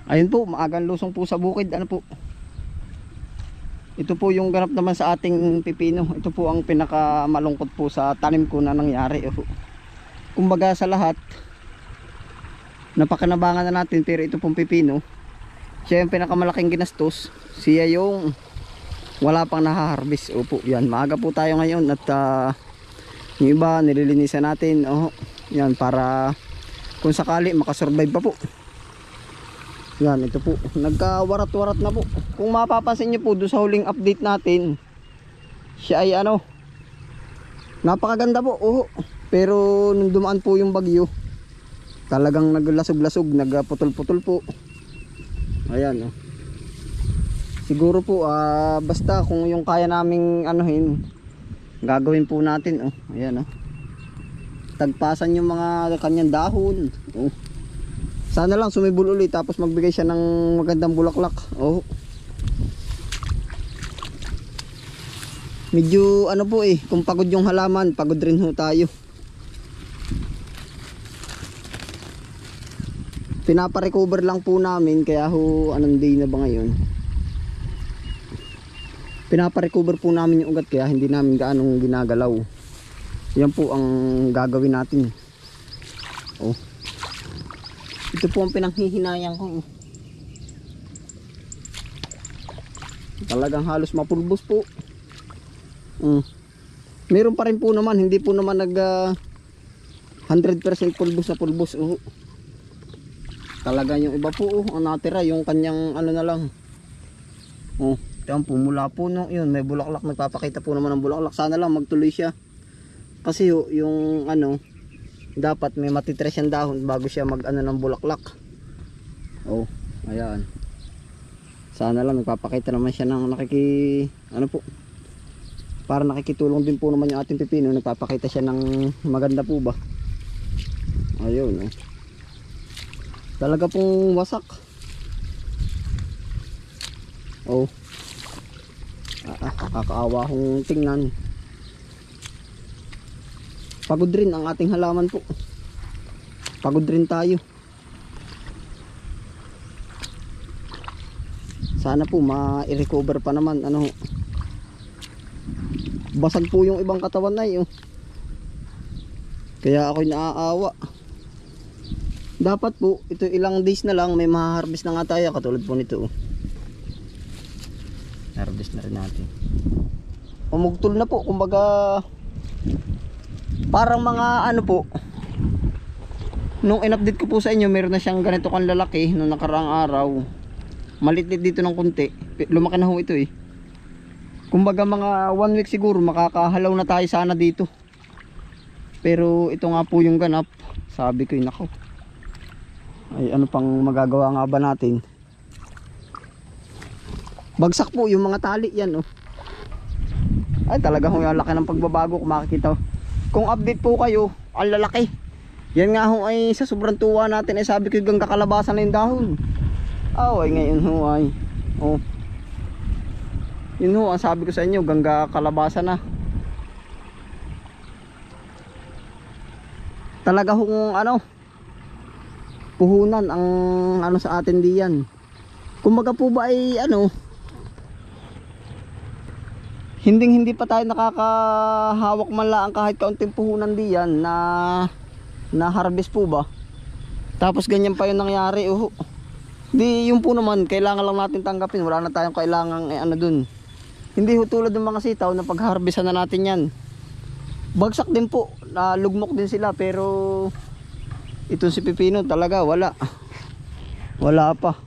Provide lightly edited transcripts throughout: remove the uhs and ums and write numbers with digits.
Ayun po, maagang lusong po sa bukid. Ano po? Ito po yung ganap naman sa ating pipino. Ito po ang pinakamalungkot po sa tanim ko na nangyari. Kumbaga sa lahat, napakinabangan na natin, pero ito pong pipino, siya yung pinakamalaking ginastos. Siya yung wala pang nahaharvest. Opo, yan. Maaga po tayo ngayon at yung iba nililinisan natin. Yan, para kung sakali makasurvive pa po. Yan, ito po. Nagkawarat-warat na po. Kung mapapansin nyo po doon sa huling update natin, siya ay napakaganda po. Pero nung dumaan po yung bagyo, talagang naglasog-lasog, nagputol-putol po. Ayan. Siguro po basta kung yung kaya naming anuhin, gagawin po natin. Ayan. Tagpasan yung mga kanyang dahon. Sana lang sumibol ulit tapos magbigay siya ng magandang bulaklak. Medyo po kung pagod yung halaman, pagod rin ho tayo. Pinapa-recover lang po namin, kaya anong day na ba ngayon? Pinapa-recover po namin yung ugat, kaya hindi namin gaanong ginagalaw. Yan po ang gagawin natin. Ito po ang pinanghihinayang ko. Talagang halos mapulbos po. Meron pa rin po naman, hindi po naman 100% pulbos na pulbos. Talaga yung iba po ang natira, yung kanyang na lang. Yan po, mula po yun, may bulaklak, nagpapakita po naman ng bulaklak. Sana lang magtuloy siya. Kasi yung dapat may matitira siyang dahon bago siya ng bulaklak. Ayan. Sana lang nagpapakita naman siya ng para nakikitulong din po naman yung ating pipino. Nagpapakita siya ng maganda po ba. Ayun. Talaga pong wasak. Kakaawa kong tingnan. Pagod rin ang ating halaman po. Pagod rin tayo. Sana po ma-recover pa naman. Basag po yung ibang katawan na kaya ako'y naaawa. Dapat po ito ilang days na lang may ma-harvest na nga tayo, katulad po nito. Harvest na rin natin. Umugtol na po, kumbaga parang mga po, nung in-update ko po sa inyo, meron na siyang ganito kan lalaki nung nakaraang araw. Maliit dito ng konti, lumaki na ho ito kumbaga mga 1 week siguro makakahalaw na tayo sana dito. Pero ito nga po yung ganap. Sabi ko nako, ay ano pang magagawa nga ba natin. Bagsak po yung mga tali yan Ay talagang yung laki ng pagbabago kung makikita. Kung update po kayo, ang lalaki. Yan nga ay sa sobrang tuwa natin sabi ko hanggang kakalabasan na yung dahon. Ay ngayon ay yun ang sabi ko sa inyo, hanggang kakalabasan na. Talaga puhunan ang sa atin diyan. Kumbaga po ba ay hindi pa tayo nakakahawak man lang kahit kaunting puhunan diyan na harvest po ba. Tapos ganyan pa yung nangyari. Di yung po naman kailangan lang natin tanggapin. Wala na tayong kailangan dun. Hindi tulad ng mga sitaw na pag-harvestan na natin yan. Bagsak din po, lugmok din sila, pero itong si pipino talaga wala pa.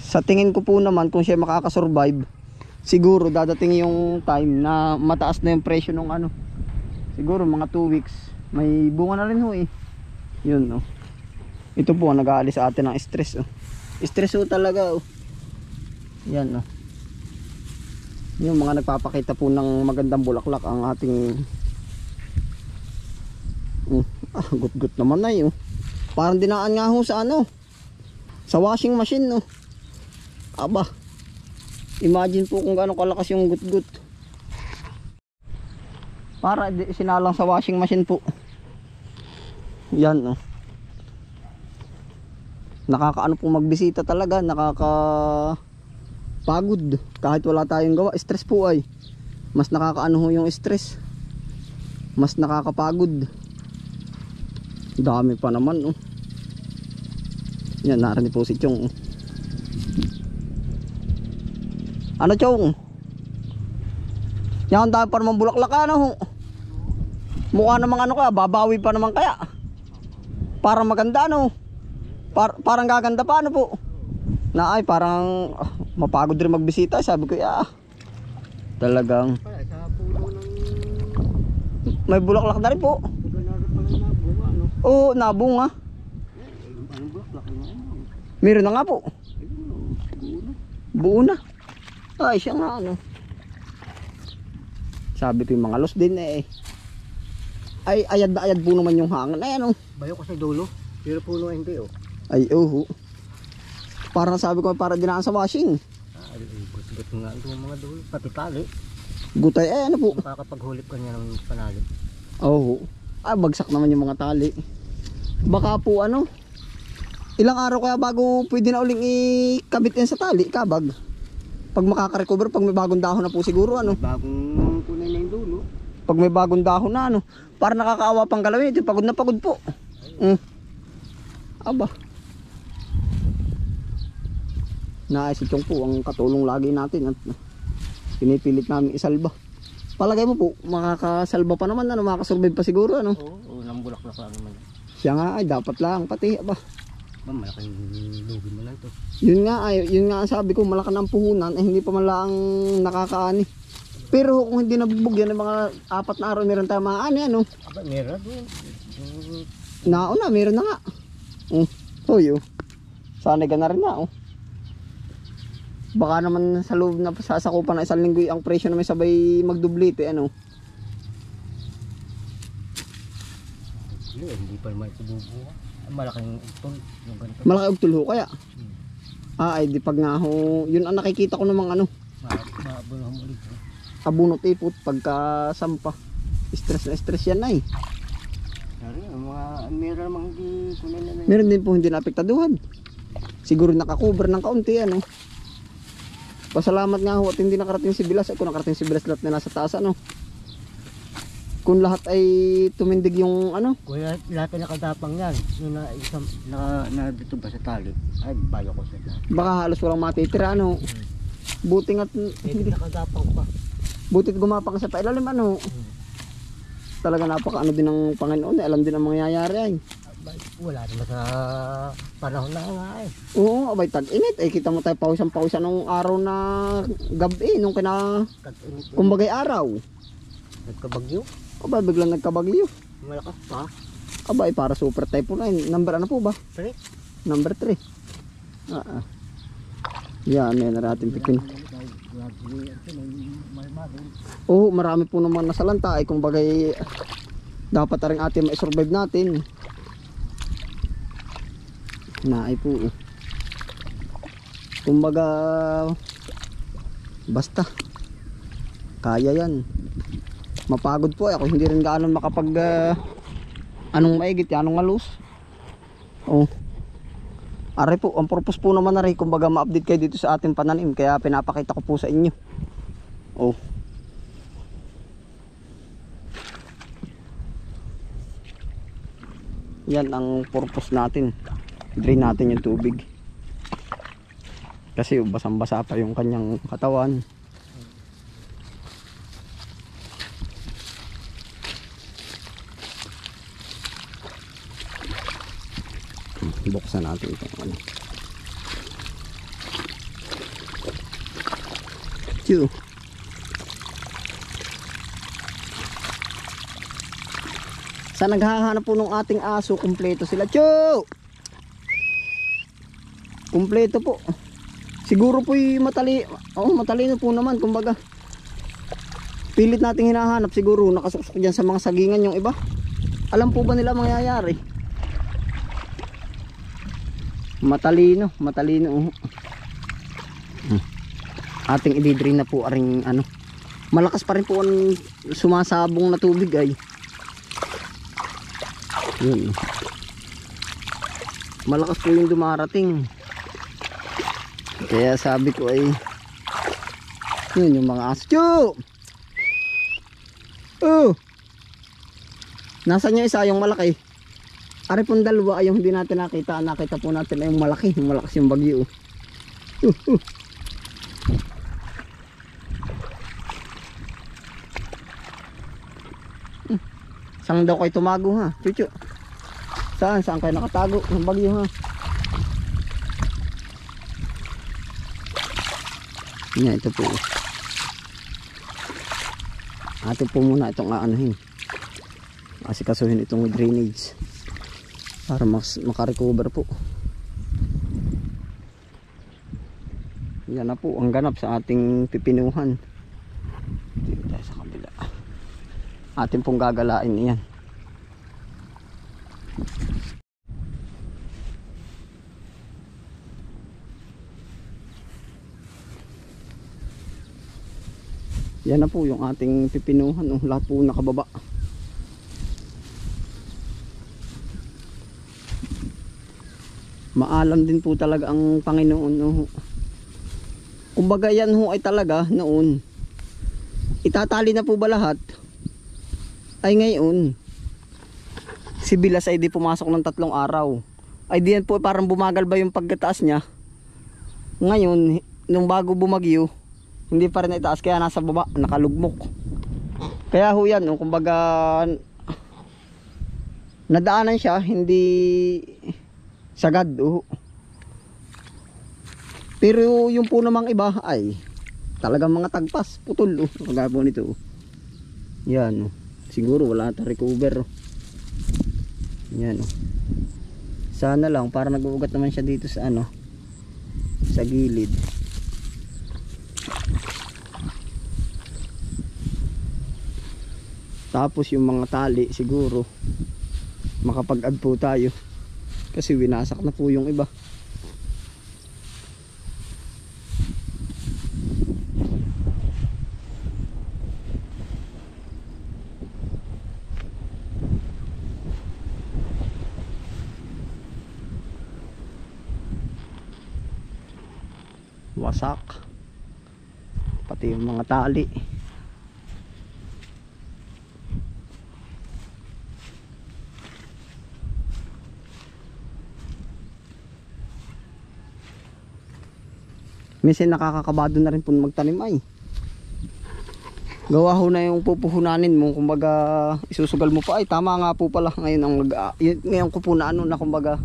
Sa tingin ko po naman, kung siya makakasurvive, siguro dadating yung time na mataas na yung presyo ng siguro mga 2 weeks may bunga na rin yun ito po nag-aalis sa atin ng stress stress talaga yan yung mga nagpapakita po ng magandang bulaklak ang ating gut-gut naman parang dinaan nga sa sa washing machine aba, imagine po kung gaano kalakas yung gut-gut. Para sinalang sa washing machine po. Yan Nakakaano pong magbisita talaga, nakakapagod. Kahit wala tayong gawa, stress po ay. Mas nakakaano ho yung stress. Mas nakakapagod. Dami pa naman oh. Yan, narinig po si Chong. Ano Chong? Yan, dami pa naman bulaklak ano. Mukha namang ano kaya, babawi pa naman kaya. Parang maganda ano. Parang gaganda pa ano po. Na ay parang mapagod rin magbisita. Sabi ko talagang may bulaklak na rin po. Oo, nabunga. Meron na nga po. Buo na. Ay siya nga ano. Sabi ko yung mga los din eh. Ay ayad na ayad po naman yung hangin. Ay ano. Bayo ko sa dulo. Pero puno hindi oh. Ay parang sabi ko para dinaan sa washing. Ay gut nga itong mga dulo. Pati tali. Gutay ano po. Makakapaghulip ka niya ng panalo. Oo. Ay bagsak naman yung mga tali. Baka po ano. Ilang araw kaya bago pwede na uling ikabit yan sa tali, kabag. Pag makaka-recover, pag may bagong dahon na po siguro ano. Bagong kunay na yung dulo. Pag may bagong dahon na ano. Para nakakaawa pang galawin. Ito pagod na pagod po. Aba. Naisitong po ang katulong lagi natin at pinipilit namin isalba. Palagay mo po, makakasalba pa naman ano, makakasurvive pa siguro ano. Oo, unang bulaklak lang naman. Siya nga ay dapat lang pati aba. Malaking lugi mo lang to. Yun nga ang sabi ko, malaki ng puhunan eh hindi pa man lang nakakaani. Pero kung hindi nabugbog yan, mga 4 na araw meron tayo maaani ano. Aba, meron doon. Nauna, meron na nga. Hoy sanay ka na rin na Baka naman sa loob na sasakupan ng 1 linggo ang presyo na may sabay magdublite ano. Hindi pa naman sububuha. Malaking utol yung ganito. Malaki ugtol ho kaya. Ay di pag nga ho, yun ang nakikita ko namang ano. Maabuno mo ulit. Abunot ipot pagka sampa. Stress na stress yan ay. Meron namang hindi kunin na. Meron din po hindi naapektaduhan. Siguro nakakover ng kaunti ano. Pasalamat nga ho at hindi nakarating si Bilas. Kung nakarating si Bilas lahat na nasa taas ano. Kung lahat ay tumindig yung ano. Kuya, lahat ay nakadapang yan. Yung na dito ba sa tali? Ay, bayo ko sa lahat. Baka halos walang matitira ano. Buti nga't hindi nakadapang pa. Butit gumapang sa pailalim ano. Talaga napaka ano din ng Panginoon. Alam din ang mangyayari ay. Wala naman sa panahon na nga eh. Oo, abay tag-init. Ay kita mo tayo pawisan nung araw na gabi. Nung kumbagay araw. Nagkabagyo? Abay biglang nagkabagyo. Malakas pa. Abay para super typhoon ay. Number ano po ba? 3. Number 3. Yan, may narating pikin. Oo, marami po naman nasalanta ay kung bagay dapat rin atin ma-survive natin. Naay po. Kumbaga basta kaya yan. Mapagod po ako, hindi rin gaano makapag anong maigit, anong alus. Are po, ang purpose po naman na rin kumbaga ma-update kayo dito sa ating pananim, kaya pinapakita ko po sa inyo. Yan ang purpose natin. Drain natin yung tubig. Kasi basang-basa pa yung kanyang katawan. Buksan natin ito. Chew. Sa naghahanap po ng ating aso, kumpleto sila. Chew! Kumpleto po. Siguro po yung matalino po naman. Kumbaga, pilit nating hinahanap. Siguro nakasuksok dyan sa mga sagingan yung iba. Alam po ba nila mangyayari? Matalino. Ating i-drain na po aring ano. Malakas pa rin po ang sumasabong na tubig ay. Yun. malakas po yung dumarating. Kaya sabi ko ay yun yung mga aso. Chu! Oh! Nasaan yung isa, yung malaki? Ari pong dalawa ay yung hindi natin nakita. Nakita po natin ay yung malaki, yung malakas yung bagyo. Saan daw kayo tumago ha? Chuchu. Saan kayo nakatago ng bagyo ha? Yan, ito po. Atin po muna itong aanuhin. Kasi kasuhin itong drainage para makarecover po. Yan na po ang ganap sa ating pipinuhan. Dito tayo sa kabila. Atin pong gagalain yan. Yan na po yung ating pipinuhan. Lahat po nakababa. Maalam din po talaga ang Panginoon. Kumbaga yan ho ay talaga noon. Itatali na po ba lahat? Ay ngayon. Si Bilas ay di pumasok ng 3 araw. Ay diyan po parang bumagal ba yung pagkataas niya. Ngayon, nung bago bumagyo, hindi pa rin itaas kaya nasa baba, nakalugmok. Kaya ho yan, kumbaga nadaanan siya, hindi sagad. Pero yung po namang iba ay talagang mga tagpas, putol. Kagaya po nito. Yan. Siguro wala na recover. Yan. Sana lang, para nag-uugat naman siya dito sa ano, sa gilid. Tapos yung mga tali siguro makapag-add po tayo kasi winasak na po yung iba. Wasak pati yung mga tali. Minsan nakakakabado na rin po magtanim ay. Gawa ho na yung pupuhunanin mo, kumbaga isusugal mo pa ay tama nga po pala ngayon ang ngayon ko po na ano na kumbaga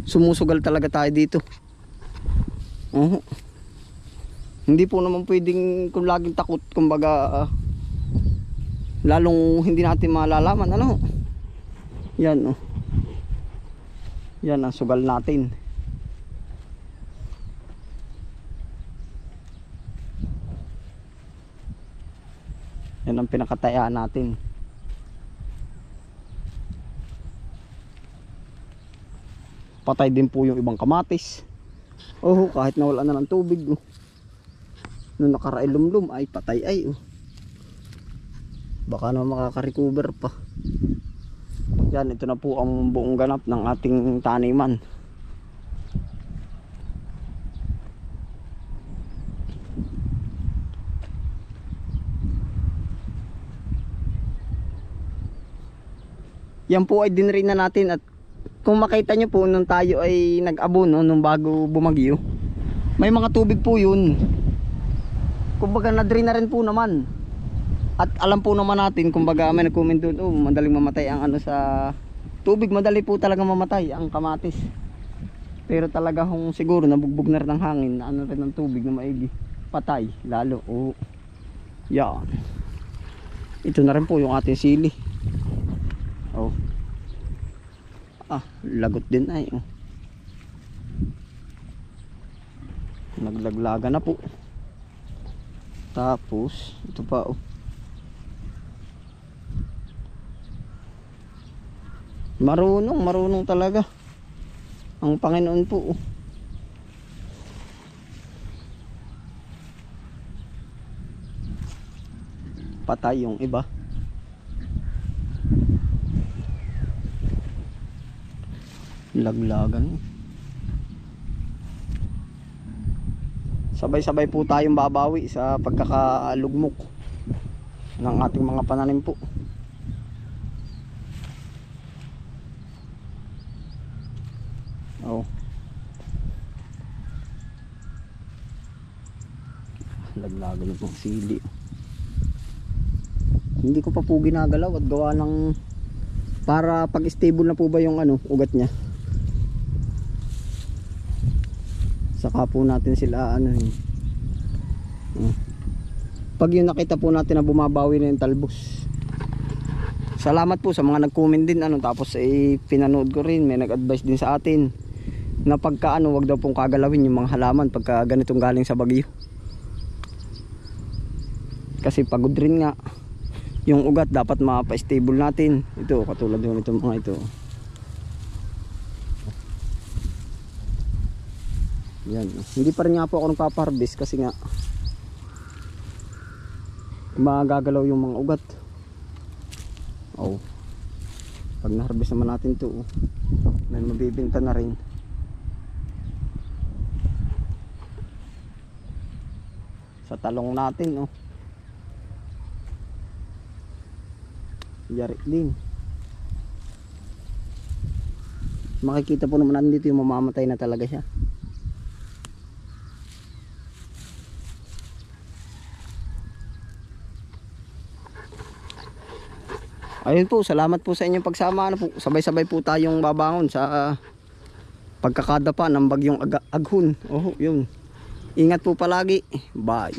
sumusugal talaga tayo dito. Hindi po naman pwedeng kung laging takot kumbaga lalong hindi natin malalaman ano. Yan Yan ang sugal natin. Yan ang pinakatayaan natin. Patay din po yung ibang kamatis. Kahit nawala na ng tubig. Nung nakarailumlum ay patay ay. Baka naman makaka-recover pa. Yan, ito na po ang buong ganap ng ating taniman. Yan po ay dinrin na natin at kung makita nyo po nung tayo ay nag-abono nung bago bumagyo, may mga tubig po yun. Kumbaga na-drain na rin po naman. At alam po naman natin, kumbaga may nag-comment doon, madaling mamatay ang ano sa tubig, madali po talaga mamatay ang kamatis. Pero talaga kung siguro nabugbog na rin ng hangin, ano rin ng tubig na maigi, patay lalo. Yan. Ito na rin po yung ating sili. Lagot din ay. Naglaglaga na po. Tapos ito pa marunong talaga ang Panginoon po. Patay yung iba. Laglagan. sabay-sabay po tayong babawi sa pagkakalugmok ng ating mga pananim po. Oh. Laglagan yung mga sili. Hindi ko pa po ginagalaw at gawa ng para pag stable na po ba yung ugat niya. Saka po natin sila pag yung nakita po natin na bumabawi na yung talbos. Salamat po sa mga nag-comment din tapos pinanood ko rin, may nag-advise din sa atin na pagka wag daw pong kagalawin yung mga halaman pagka ganitong galing sa bagyo. Kasi pagod rin nga yung ugat, dapat mapa-stable natin. Ito katulad yung itong mga ito. Yan. Hindi pa rin nga po ako nagpapa-harvest kasi nga magagalaw yung mga ugat. Oh. Pag na-harvest naman natin ito, may mabibinta na rin. Sa talong natin, yari din. Makikita po naman natin dito yung mamamatay na talaga siya. Ayun po, salamat po sa inyong pagsama. Sabay-sabay po tayong babangon sa pagkakadapa ng bagyong Aghon. Oh, yun. Ingat po palagi. Bye.